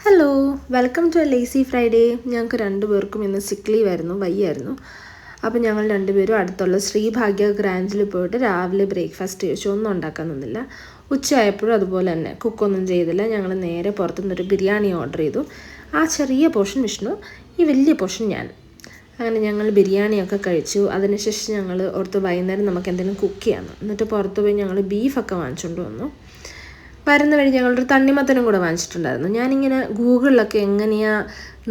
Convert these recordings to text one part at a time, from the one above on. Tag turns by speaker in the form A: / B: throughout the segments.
A: Hello, welcome to a lazy Friday. ഞങ്ങൾക്ക് രണ്ടുപേർക്കും ഇന്ന് സിക്ക് ലീവായിരുന്നു, വയ്യായിരുന്നു. അപ്പോൾ ഞങ്ങൾ രണ്ടുപേരും അടുത്തുള്ള ശ്രീഭാഗ്യ ഗ്രാൻഡിൽ പോയിട്ട് രാവിലെ ബ്രേക്ക്ഫാസ്റ്റ് കഴിച്ചു. ഒന്നും ഉണ്ടാക്കാൻ നിന്നില്ല. ഉച്ചയായപ്പോഴും അതുപോലെ തന്നെ കുക്കൊന്നും ചെയ്തില്ല. ഞങ്ങൾ നേരെ പുറത്തുനിന്നൊരു ബിരിയാണി ഓർഡർ ചെയ്തു. ആ ചെറിയ പോർഷൻ വിഷ്ണു, ഈ വലിയ പോർഷൻ ഞാൻ. അങ്ങനെ ഞങ്ങൾ ബിരിയാണിയൊക്കെ കഴിച്ചു. അതിനുശേഷം ഞങ്ങൾ ഓർത്ത് വൈകുന്നേരം നമുക്ക് എന്തെങ്കിലും കുക്ക് ചെയ്യാമെന്ന്. എന്നിട്ട് പുറത്ത് പോയി ഞങ്ങൾ ബീഫൊക്കെ വാങ്ങിച്ചുകൊണ്ട് വന്നു. വരുന്ന വഴി ഞങ്ങളൊരു തണ്ണിമത്തനും കൂടെ വാങ്ങിച്ചിട്ടുണ്ടായിരുന്നു. ഞാനിങ്ങനെ ഗൂഗിളിലൊക്കെ എങ്ങനെയാണ്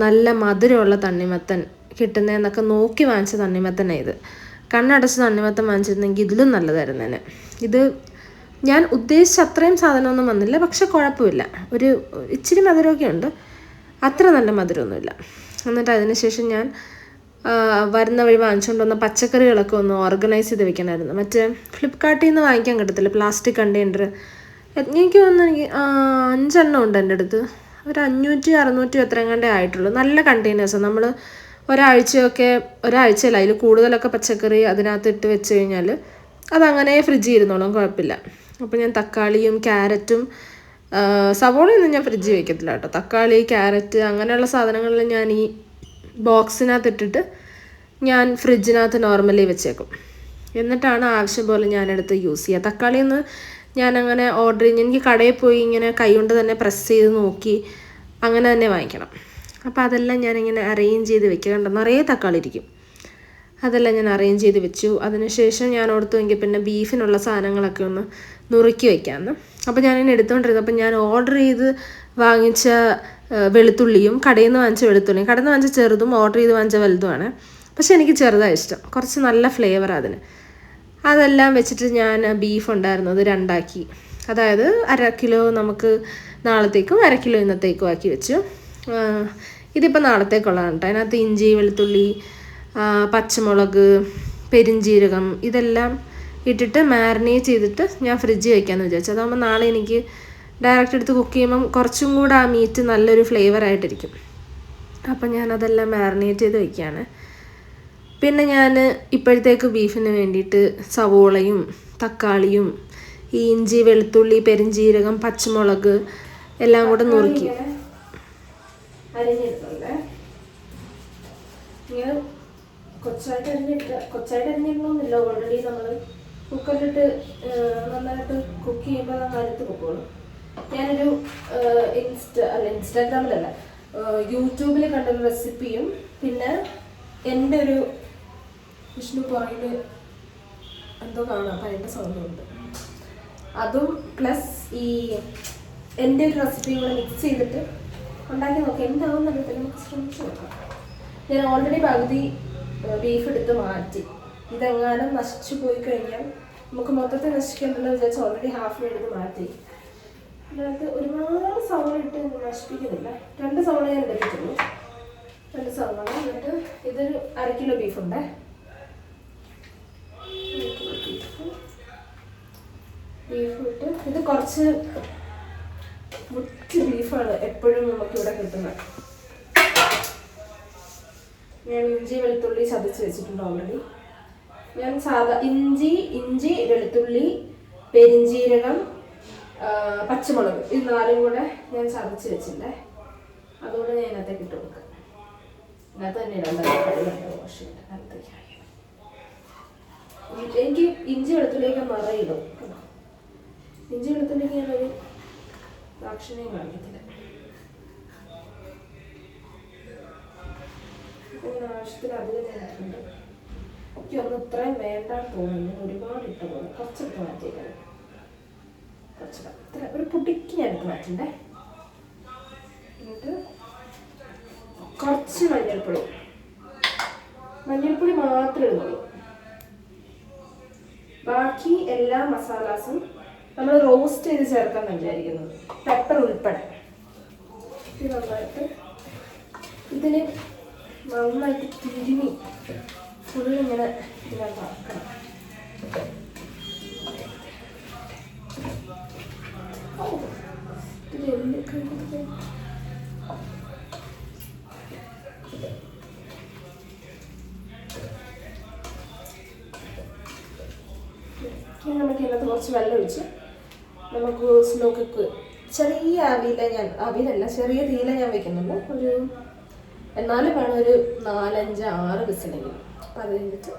A: നല്ല മധുരമുള്ള തണ്ണിമത്തൻ കിട്ടുന്നതെന്നൊക്കെ നോക്കി വാങ്ങിച്ച തണ്ണിമത്തനാണ് ഇത്. കണ്ണടച്ച് തണ്ണിമത്തൻ വാങ്ങിച്ചിരുന്നെങ്കിൽ ഇതിലും നല്ലതായിരുന്നേനെ. ഇത് ഞാൻ ഉദ്ദേശിച്ച അത്രയും സാധനമൊന്നും വന്നില്ല, പക്ഷെ കുഴപ്പമില്ല. ഒരു ഇച്ചിരി മധുരമൊക്കെ ഉണ്ട്, അത്ര നല്ല മധുരമൊന്നുമില്ല. എന്നിട്ട് അതിനുശേഷം ഞാൻ വരുന്ന വഴി വാങ്ങിച്ചുകൊണ്ട് വന്ന പച്ചക്കറികളൊക്കെ ഒന്ന് ഓർഗനൈസ് ചെയ്ത് വെക്കണമായിരുന്നു. മറ്റേ ഫ്ലിപ്കാർട്ടിൽ നിന്ന് വാങ്ങിക്കാൻ കിട്ടത്തില്ല, പ്ലാസ്റ്റിക് കണ്ടെയ്നർ. എനിക്ക് തോന്നുന്നു എനിക്ക് 5 ഉണ്ട് എൻ്റെ അടുത്ത്. ഒരു 500-600 എത്രയും കണ്ടേ ആയിട്ടുള്ളൂ. നല്ല കണ്ടെയ്നേഴ്സാണ്. നമ്മൾ ഒരാഴ്ചയില്ല, അതിൽ കൂടുതലൊക്കെ പച്ചക്കറി അതിനകത്ത് ഇട്ട് വെച്ച് കഴിഞ്ഞാൽ അതങ്ങനെ ഫ്രിഡ്ജിൽ ഇരുന്നോളും, കുഴപ്പമില്ല. അപ്പോൾ ഞാൻ തക്കാളിയും ക്യാരറ്റും സവോളയൊന്നും ഞാൻ ഫ്രിഡ്ജിൽ വയ്ക്കത്തില്ല കേട്ടോ. തക്കാളി, ക്യാരറ്റ് അങ്ങനെയുള്ള സാധനങ്ങളിൽ ഞാൻ ഈ ബോക്സിനകത്ത് ഇട്ടിട്ട് ഞാൻ ഫ്രിഡ്ജിനകത്ത് നോർമലി വെച്ചേക്കും. എന്നിട്ടാണ് ആവശ്യം പോലെ ഞാനെടുത്ത് യൂസ് ചെയ്യുക. തക്കാളിയൊന്ന് ഞാനങ്ങനെ ഓർഡർ ചെയ്ത് എനിക്ക് കടയിൽ പോയി ഇങ്ങനെ കൈകൊണ്ട് തന്നെ പ്രസ് ചെയ്ത് നോക്കി അങ്ങനെ തന്നെ വാങ്ങിക്കണം. അപ്പോൾ അതെല്ലാം ഞാനിങ്ങനെ അറേഞ്ച് ചെയ്ത് വെക്കുക. കണ്ടോ, നിറയെ തക്കാളി ഇരിക്കും. അതെല്ലാം ഞാൻ അറേഞ്ച് ചെയ്ത് വെച്ചു. അതിനുശേഷം ഞാൻ ഓർത്തു പിന്നെ ബീഫിനുള്ള സാധനങ്ങളൊക്കെ ഒന്ന് നുറുക്കി വയ്ക്കാമെന്ന്. അപ്പോൾ ഞാനിങ്ങനെ എടുത്തുകൊണ്ടിരുന്നപ്പോൾ ഞാൻ ഓർഡർ ചെയ്ത് വാങ്ങിച്ച വെളുത്തുള്ളിയും കടയിൽ നിന്ന് വാങ്ങിച്ച വെളുത്തുള്ളിയും, കടയിൽ നിന്ന് വാങ്ങിച്ച ചെറുതും ഓർഡർ ചെയ്ത് വാങ്ങിച്ച വലുതുമാണ്. പക്ഷേ എനിക്ക് ചെറുതാണ് ഇഷ്ടം, കുറച്ച് നല്ല ഫ്ലേവറാണ് അതിന്. അതെല്ലാം വെച്ചിട്ട് ഞാൻ ബീഫ് ഉണ്ടായിരുന്നത് 2 ആക്കി. അതായത് 1/2 കിലോ നമുക്ക് നാളത്തേക്കും 1/2 കിലോ ഇന്നത്തേക്കും ആക്കി വെച്ചു. ഇതിപ്പോൾ നാളത്തേക്കുള്ളതാണ് കേട്ടോ. അതിനകത്ത് ഇഞ്ചി, വെളുത്തുള്ളി, പച്ചമുളക്, പെരിഞ്ജീരകം ഇതെല്ലാം ഇട്ടിട്ട് മാരിനേറ്റ് ചെയ്തിട്ട് ഞാൻ ഫ്രിഡ്ജിൽ വയ്ക്കാമെന്ന് വിചാരിച്ചു. അതാകുമ്പോൾ നാളെ എനിക്ക് ഡയറക്റ്റ് എടുത്ത് കുക്ക് ചെയ്യുമ്പം കുറച്ചും കൂടെ ആ മീറ്റ് നല്ലൊരു ഫ്ലേവറായിട്ടിരിക്കും. അപ്പം ഞാനതെല്ലാം മാരിനേറ്റ് ചെയ്ത് വയ്ക്കുകയാണ്. പിന്നെ ഞാൻ ഇപ്പോഴത്തേക്ക് ബീഫിന് വേണ്ടിയിട്ട് സവോളയും തക്കാളിയും ഈ ഇഞ്ചി, വെളുത്തുള്ളി, പെരിഞ്ജീരകം, പച്ചമുളക് എല്ലാം കൂടെ നുറുക്കി അരിഞ്ഞിട്ടുണ്ട്. ഇങ്ങനെ കൊച്ചായിട്ട് അരിഞ്ഞിടണമെന്നില്ല. ഓൾറെഡി നമ്മൾ കുക്കറിലിട്ട് നന്നായിട്ട് കുക്ക് ചെയ്യുമ്പോൾ അത് അരത്ത് പൊക്കോളും. ഞാനൊരു ഇൻസ്റ്റാഗ്രാമിലല്ല, യൂട്യൂബിൽ കണ്ടൊരു റെസിപ്പിയും പിന്നെ എൻ്റെ ഒരു വിഷ്ണു പുറകിൽ എന്തോ കാണാം, അപ്പം അതിൻ്റെ സൗണ്ടുണ്ട്, അതും പ്ലസ് ഈ എൻ്റെ ഒരു റെസിപ്പിയും കൂടെ മിക്സ് ചെയ്തിട്ട് ഉണ്ടാക്കി നോക്കാം. എന്താവും എന്നറിയത്തില്ല, നമുക്ക് ശ്രമിച്ച് നോക്കാം. ഞാൻ ഓൾറെഡി പകുതി ബീഫ് എടുത്ത് മാറ്റി. ഇതെങ്ങാനും നശിച്ചു പോയി കഴിഞ്ഞാൽ നമുക്ക് മൊത്തത്തിൽ നശിക്കേണ്ടല്ലോ വിചാരിച്ച് ഓൾറെഡി ഹാഫ് എടുത്ത് മാറ്റി. അതിനകത്ത് ഒരുപാട് സവോള ഇട്ട് നശിപ്പിക്കുന്നില്ല. 2 സവോള ഞാൻ എടുത്തിട്ടുള്ളൂ. 2 സവോള. എന്നിട്ട് ഇതൊരു 1/2 കിലോ ബീഫുണ്ട്. ബീഫ് ഇട്ട് ഇത് കുറച്ച് മുറ്റ് ബീഫാണ് എപ്പോഴും നമുക്കിവിടെ കിട്ടുന്നത്. ഞാൻ ഇഞ്ചി, വെളുത്തുള്ളി ചതച്ച് വെച്ചിട്ടുണ്ട് ഓൾറെഡി. ഞാൻ ഇഞ്ചി, വെളുത്തുള്ളി, പെരിഞ്ജീരകം, പച്ചമുളക്, ഇത് 4 കൂടെ ഞാൻ ചതച്ച് വെച്ചിട്ടുണ്ടേ. അതുകൊണ്ട് ഞാൻ അതിനകത്തേക്ക് ഇട്ട് കൊടുക്കാം. അതിനകത്ത് തന്നെ ഇടാൻ വാഷ് ചെയ്തിട്ട് എനിക്ക് ഇഞ്ചി വെളുത്തുള്ളിയൊക്കെ നിറയിടും. ഇഞ്ചി വെളുത്തുള്ളിക്ക് ഞാനൊരു ദാക്ഷിണ്യം കാണിക്കത്തില്ല. ഇങ്ങനെ ആവശ്യത്തിന് അധികം ഞാനിട്ടുണ്ട്. എനിക്ക് ഒന്നും ഇത്രയും വേണ്ടാന്ന് തോന്നുന്നു. ഒരുപാട് ഇട്ട് പോകുന്നു. കുറച്ചെടുത്ത് മാറ്റിയേക്കാം. ഇത്ര ഒരു പൊടിക്ക് ഞാൻ എടുത്ത് മാറ്റണ്ടേ. എന്നിട്ട് കുറച്ച് മഞ്ഞൾപ്പൊടി മാത്രമേ ഇടുന്നുള്ളൂ. ബാക്കി എല്ലാ മസാലാസും നമ്മൾ റോസ്റ്റ് ചെയ്ത് ചേർക്കാമെന്ന് വിചാരിക്കുന്നത്, പെപ്പർ ഉൾപ്പെടെ. ഇത് നന്നായിട്ട് ഇതിന് നന്നായിട്ട് തിരുമി ഫുള്ളിങ്ങനെ ഇതിനകത്ത് ആക്കണം. നമുക്ക് ഇതിനകത്ത് കുറച്ച് വെള്ളം ഒഴിച്ച് നമുക്ക് സ്ലോ കുക്ക് ചെറിയ ആവിയിലല്ല ചെറിയ തീയില ഞാൻ വെക്കുന്നുള്ളൂ. എന്നാലും വേണം ഒരു 4-5-6 വിസിലെങ്കിലും. അപ്പം അത് കഴിഞ്ഞിട്ട്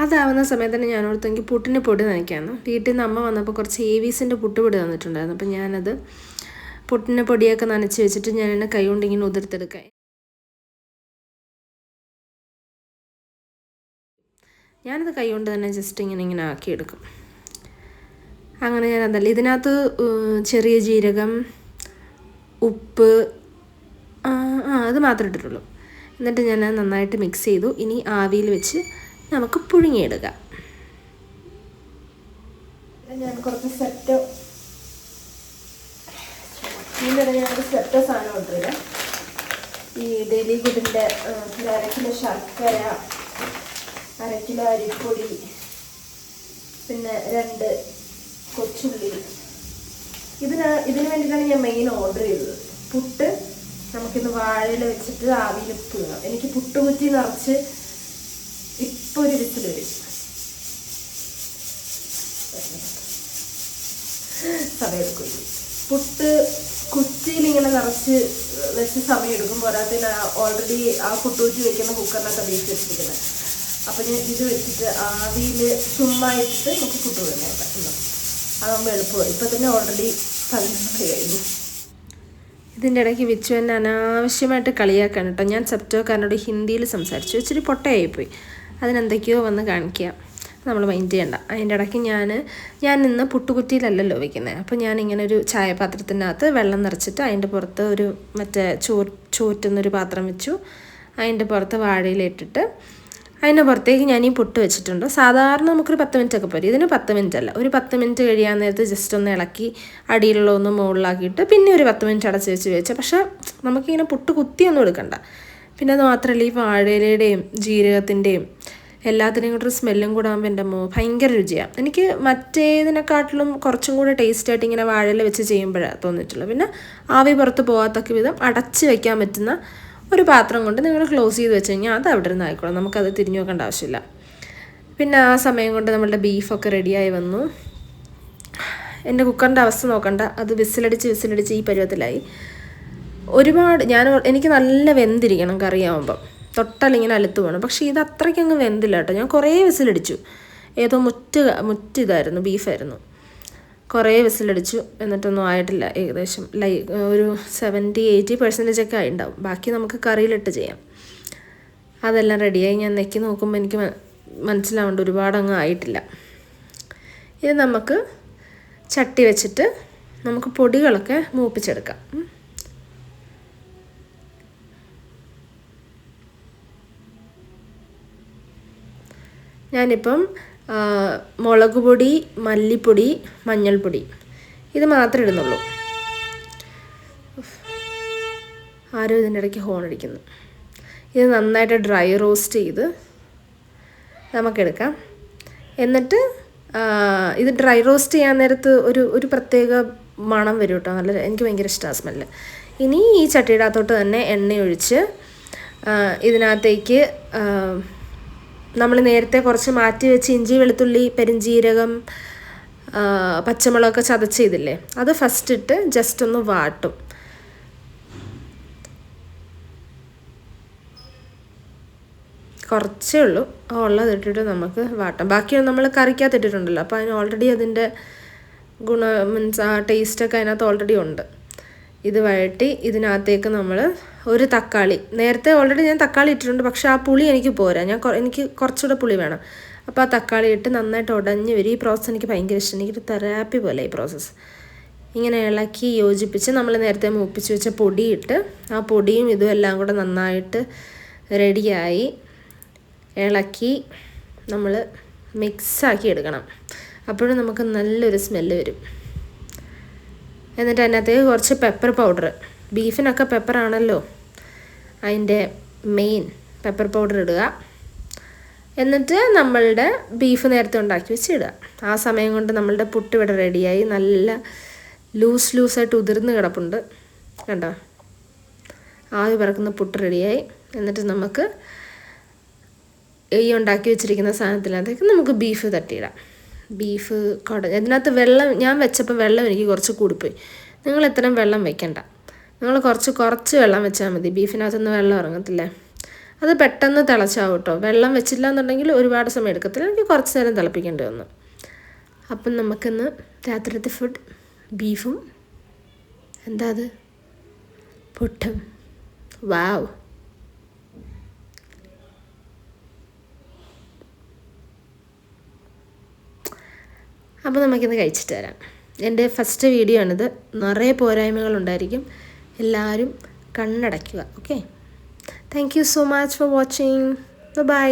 A: അതാവുന്ന സമയത്ത് തന്നെ ഞാൻ ഓർത്തെങ്കിൽ പുട്ടിന് പൊടി നനയ്ക്കാമെന്ന്. വീട്ടിൽ നിന്ന് അമ്മ വന്നപ്പോൾ കുറച്ച് AVസിൻ്റെ പുട്ടുപൊടി തന്നിട്ടുണ്ടായിരുന്നു. അപ്പം ഞാനത് പുട്ടിന് പൊടിയൊക്കെ നനച്ച് വെച്ചിട്ട് ഞാൻ എന്നെ കൈ കൊണ്ട് ഇങ്ങനെ ഉതിർത്തെടുക്കാം. ഞാനത് കൈ കൊണ്ട് തന്നെ ജസ്റ്റ് ഇങ്ങനെ ആക്കിയെടുക്കും. അങ്ങനെ ഞാൻ അതല്ല, ഇതിനകത്ത് ചെറിയ ജീരകം, ഉപ്പ്, അത് മാത്രമേ ഇട്ടിട്ടുള്ളൂ. എന്നിട്ട് ഞാൻ നന്നായിട്ട് മിക്സ് ചെയ്തു. ഇനി ആവിയിൽ വെച്ച് നമുക്ക് പുഴുങ്ങിയെടുക്കാം. ഞാൻ കുറച്ച് സെറ്റോ സാധനം കൊണ്ടുവരാം. ഈ ഡെയിലി ഗുഡിൻ്റെ 1/2 കിലോ ശർക്കര, 1/2 കിലോ അരിപ്പൊടി, പിന്നെ 2 കൊച്ചുള്ളി. ഇതിന് വേണ്ടിയിട്ടാണ് ഞാൻ മെയിൻ ഓർഡർ ചെയ്തത്. പുട്ട് നമുക്കിന്ന് വാഴയില വെച്ചിട്ട് ആവിയിൽ പുഴുങ്ങാം. എനിക്ക് പുട്ടുകുറ്റി നിറച്ച് ഇപ്പോൾ ഒരു വിസിൽ വരും. സമയമെടുക്കും. പുട്ട് കുറ്റിയിൽ ഇങ്ങനെ നിറച്ച് വെച്ച് സമയമെടുക്കും. പോരാത്തിന് ഓൾറെഡി ആ പുട്ടുകുറ്റി വെക്കുന്ന കുക്കറിനകത്ത് ബീഫ് വെച്ചിരിക്കുന്നത്. അപ്പം ഞാൻ ഇത് വെച്ചിട്ട് ആവിയിൽ ചുമ്മാ ഇട്ടിട്ട് നമുക്ക് പുട്ട് പുഴുങ്ങിയെടുക്കാം. അതാകുമ്പോൾ എളുപ്പമായി. ഇപ്പം തന്നെ ഓൾറെഡി 11 കഴിഞ്ഞു. ഇതിൻ്റെ ഇടയ്ക്ക് വിച്ചു എന്നെ അനാവശ്യമായിട്ട് കളിയാക്കാൻ കേട്ടോ. ഞാൻ സെപ്റ്റോക്കാരനോട് ഹിന്ദിയിൽ സംസാരിച്ചു. ഇച്ചിരി പൊട്ടയായിപ്പോയി. അതിനെന്തൊക്കെയോ വന്ന് കാണിക്കുക. നമ്മൾ മൈൻഡ് ചെയ്യണ്ട. അതിൻ്റെ ഇടയ്ക്ക് ഞാൻ ഇന്ന് പുട്ടുകുറ്റിയിലല്ലല്ലോ വയ്ക്കുന്നത്. അപ്പോൾ ഞാനിങ്ങനെ ഒരു ചായപാത്രത്തിനകത്ത് വെള്ളം നിറച്ചിട്ട് അതിൻ്റെ പുറത്ത് ഒരു മറ്റേ ചോറ്റുന്നൊരു പാത്രം വെച്ചു. അതിൻ്റെ പുറത്ത് വാഴയിലിട്ടിട്ട് അതിൻ്റെ പുറത്തേക്ക് ഞാൻ ഈ പുട്ട് വെച്ചിട്ടുണ്ട്. സാധാരണ നമുക്കൊരു 10 മിനിറ്റൊക്കെ പോരും. ഇതിന് 10 മിനിറ്റ് അല്ല, ഒരു 10 മിനിറ്റ് കഴിയാൻ നേരത്ത് ജസ്റ്റ് ഒന്ന് ഇളക്കി അടിയിലുള്ള ഒന്ന് മുകളിലാക്കിയിട്ട് പിന്നെ ഒരു 10 മിനിറ്റ് അടച്ച് വെച്ച് പക്ഷേ നമുക്കിങ്ങനെ പുട്ട് കുത്തിയൊന്നും എടുക്കണ്ട. പിന്നെ അത് മാത്രമല്ല, ഈ വാഴയിലയുടെയും ജീരകത്തിൻ്റെയും എല്ലാത്തിനെയും കൂടെ ഒരു സ്മെല്ലും കൂടെ ആകുമ്പോൾ എൻ്റെ ഭയങ്കര രുചിയാണ്. എനിക്ക് മറ്റേതിനെക്കാട്ടിലും കുറച്ചും കൂടെ ടേസ്റ്റായിട്ട് ഇങ്ങനെ വാഴയില വെച്ച് ചെയ്യുമ്പോഴാണ് തോന്നിയിട്ടുള്ളത്. പിന്നെ ആവി പുറത്ത് പോകാത്തക്ക വിധം അടച്ച് വയ്ക്കാൻ പറ്റുന്ന ഒരു പാത്രം കൊണ്ട് നിങ്ങൾ ക്ലോസ് ചെയ്ത് വെച്ച് കഴിഞ്ഞാൽ അത് അവിടെ നിന്ന് ആയിക്കോളും. നമുക്കത് തിരിഞ്ഞു നോക്കേണ്ട ആവശ്യമില്ല. പിന്നെ ആ സമയം കൊണ്ട് നമ്മളുടെ ബീഫൊക്കെ റെഡിയായി വന്നു. എൻ്റെ കുക്കറിൻ്റെ അവസ്ഥ നോക്കണ്ട, അത് വിസിലടിച്ച് ഈ പരുവത്തിലായി. എനിക്ക് നല്ല വെന്തിരിക്കണം കറിയാവുമ്പം, തൊട്ടാലിങ്ങനെ അലുത്ത് പോകണം. പക്ഷേ ഇത് അത്രയ്ക്കങ്ങ് വെന്തില്ല കേട്ടോ. ഞാൻ കുറേ വിസിലടിച്ചു. ഏതോ ഇതായിരുന്നു, ബീഫായിരുന്നു. കുറേ വിസിലടിച്ചു, എന്നിട്ടൊന്നും ആയിട്ടില്ല. ഏകദേശം ഒരു 70-80% ഒക്കെ ആയിട്ടുണ്ടാവും. ബാക്കി നമുക്ക് കറിയിലിട്ട് ചെയ്യാം. അതെല്ലാം റെഡിയായി. ഞാൻ നെക്കി നോക്കുമ്പോൾ എനിക്ക് മനസ്സിലാവേണ്ട ഒരുപാടങ്ങ് ആയിട്ടില്ല. ഇത് നമുക്ക് ചട്ടി വെച്ചിട്ട് നമുക്ക് പൊടികളൊക്കെ മൂപ്പിച്ചെടുക്കാം. ഞാനിപ്പം മുളക് പൊടി, മല്ലിപ്പൊടി, മഞ്ഞൾപ്പൊടി ഇത് മാത്രമേ ഇടുന്നുള്ളൂ. ആരോ ഇതിൻ്റെ ഇടയ്ക്ക് ഹോൺ അടിക്കുന്നു. ഇത് നന്നായിട്ട് ഡ്രൈ റോസ്റ്റ് ചെയ്ത് നമുക്കെടുക്കാം. എന്നിട്ട് ഇത് ഡ്രൈ റോസ്റ്റ് ചെയ്യാൻ നേരത്ത് ഒരു പ്രത്യേക മണം വരും കേട്ടോ. എനിക്ക് ഭയങ്കര ഇഷ്ടമാണ് സ്മെല്ല്. ഇനി ഈ ചട്ടിയുടെ അകത്തോട്ട് തന്നെ എണ്ണ ഒഴിച്ച് ഇതിനകത്തേക്ക് നമ്മൾ നേരത്തെ കുറച്ച് മാറ്റി വെച്ച് ഇഞ്ചി, വെളുത്തുള്ളി, പെരിഞ്ജീരകം, പച്ചമുളകൊക്കെ ചതച്ചില്ലേ, അത് ഫസ്റ്റ് ഇട്ട് ജസ്റ്റ് ഒന്ന് വാട്ടും. കുറച്ചേ ഉള്ളൂ, ഉള്ളത് ഇട്ടിട്ട് നമുക്ക് വാട്ടാം. ബാക്കിയൊന്നും നമ്മൾ കറിക്കകത്ത് ഇട്ടിട്ടുണ്ടല്ലോ, അപ്പോൾ അതിന് ഓൾറെഡി അതിൻ്റെ മീൻസ് ആ ടേസ്റ്റൊക്കെ അതിനകത്ത് ഓൾറെഡി ഉണ്ട്. ഇത് വഴറ്റി ഇതിനകത്തേക്ക് നമ്മൾ ഒരു തക്കാളി, നേരത്തെ ഓൾറെഡി ഞാൻ തക്കാളി ഇട്ടിട്ടുണ്ട്, പക്ഷേ ആ പുളി എനിക്ക് പോരാ. എനിക്ക് കുറച്ചുകൂടെ പുളി വേണം. അപ്പോൾ ആ തക്കാളി ഇട്ട് നന്നായിട്ട് ഉടഞ്ഞ് വരും. ഈ പ്രോസസ്സ് എനിക്ക് ഭയങ്കര ഇഷ്ടം. എനിക്കൊരു തെറാപ്പി പോലെ ഈ പ്രോസസ്സ്. ഇങ്ങനെ ഇളക്കി യോജിപ്പിച്ച് നമ്മൾ നേരത്തെ മൂപ്പിച്ച് വെച്ച പൊടിയിട്ട് ആ പൊടിയും ഇതും എല്ലാം കൂടെ നന്നായിട്ട് റെഡിയായി ഇളക്കി നമ്മൾ മിക്സാക്കി എടുക്കണം. അപ്പോഴും നമുക്ക് നല്ലൊരു സ്മെല്ല് വരും. എന്നിട്ട് അതിനകത്തേക്ക് കുറച്ച് പെപ്പർ പൗഡർ, ബീഫിനൊക്കെ പെപ്പറാണല്ലോ അതിൻ്റെ മെയിൻ, പെപ്പർ പൗഡർ ഇടുക. എന്നിട്ട് നമ്മളുടെ ബീഫ് നേരത്തെ ഉണ്ടാക്കി വെച്ച് ഇടുക. ആ സമയം കൊണ്ട് നമ്മളുടെ പുട്ട് ഇവിടെ റെഡിയായി. നല്ല ലൂസായിട്ട് ഉതിർന്ന് കിടപ്പുണ്ട് കണ്ടോ. ആവി പറക്കുന്ന പുട്ട് റെഡിയായി. എന്നിട്ട് നമുക്ക് ഈ ഉണ്ടാക്കി വെച്ചിരിക്കുന്ന സാധനത്തിനകത്തേക്ക് നമുക്ക് ബീഫ് തട്ടിയിടാം. ബീഫ് ഇതിനകത്ത് വെള്ളം ഞാൻ വെച്ചപ്പോൾ വെള്ളം എനിക്ക് കുറച്ച് കൂടിപ്പോയി. നിങ്ങൾ ഇത്രയും വെള്ളം വെക്കണ്ട, നിങ്ങൾ കുറച്ച് വെള്ളം വെച്ചാൽ മതി. ബീഫിനകത്തുനിന്ന് വെള്ളം ഇറങ്ങത്തില്ലേ, അത് പെട്ടെന്ന് തിളച്ചാവും കേട്ടോ. വെള്ളം വെച്ചില്ല എന്നുണ്ടെങ്കിൽ ഒരുപാട് സമയം എടുക്കത്തില്ല. എനിക്ക് കുറച്ച് നേരം തിളപ്പിക്കേണ്ടി വന്നു. അപ്പം നമുക്കിന്ന് രാത്രിത്തെ ഫുഡ് ബീഫും എന്താ അത് പുട്ടും. വാവ്. അപ്പോൾ നമുക്കിന്ന് കഴിച്ചിട്ട് വരാം. എൻ്റെ ഫസ്റ്റ് വീഡിയോ ആണിത്. നിറയെ പോരായ്മകളുണ്ടായിരിക്കും. എല്ലാവരും കണ്ണടയ്ക്കുക. Okay, thank you so much for watching. By.